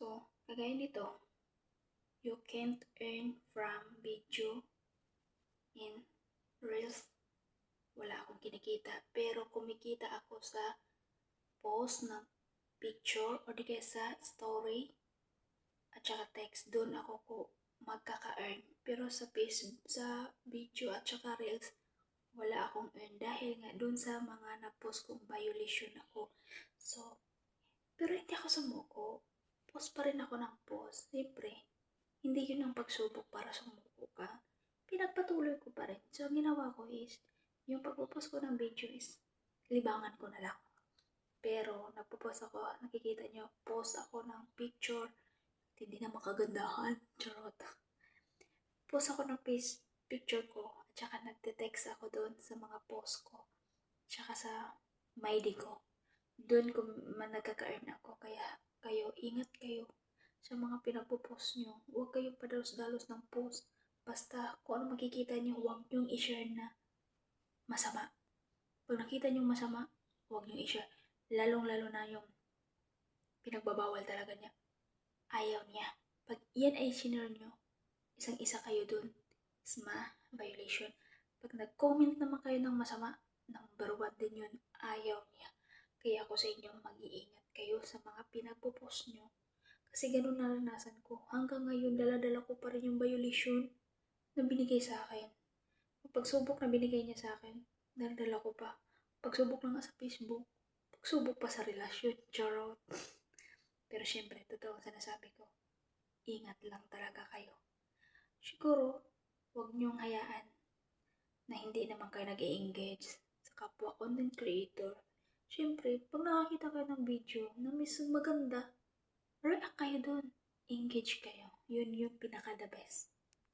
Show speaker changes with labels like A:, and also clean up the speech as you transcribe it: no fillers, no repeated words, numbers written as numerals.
A: So, kagaya nito, you can't earn from video in Reels. Wala akong kinikita. Pero kumikita ako sa post ng picture o di kaya sa story at saka text. Doon ako ko magkaka-earn. Pero sa video at saka Reels, wala akong earn dahil nga doon sa mga na-post kong violation ako. So, pero hindi ako sumuko. Post pa rin ako ng post. Siyempre, hindi yun ang pagsubok para sumuko ka. Pinagpatuloy ko pa rin. So, ang ginawa ko is, yung pagpo-post ko ng video is, libangan ko na lang. Pero, nagpo-post ako, nakikita nyo, post ako ng picture, hindi na makagandahan. Charot. Post ako ng picture ko, at saka nagte-text ako doon sa mga post ko, at saka sa MyD ko. Doon ko nagkaka-earn ako. Kaya kayo, ingat kayo sa mga pinapopost nyo. Huwag kayo padalos-dalos ng post. Basta kung ano makikita nyo, huwag nyong i-share na masama. Pag nakita nyo masama, huwag nyong i-share. Lalong-lalo na yung pinagbabawal talaga niya. Ayaw niya. Pag yan ay sinare nyo, isang-isa kayo dun. Isma, violation. Pag nag-comment naman kayo ng masama, number 1 din yun. Ayaw niya. Kaya ako sa inyo, mag-iingat kayo sa mga pinagpo-post nyo. Kasi ganun naranasan ko. Hanggang ngayon, dala-dala ko pa rin yung violation na binigay sa akin. Pagsubok na binigay niya sa akin, dala-dala ko pa. Pagsubok na nga sa Facebook, pagsubok pa sa relasyon. Charot. Pero syempre, totoo ang sinasabi ko. Ingat lang talaga kayo. Siguro, huwag niyong hayaan na hindi naman kayo nag-i-engage sa kapwa content creator. Siyempre, pag nakakita kayo ng video na maganda, react kayo dun. Engage kayo. Yun yung pinaka-the best.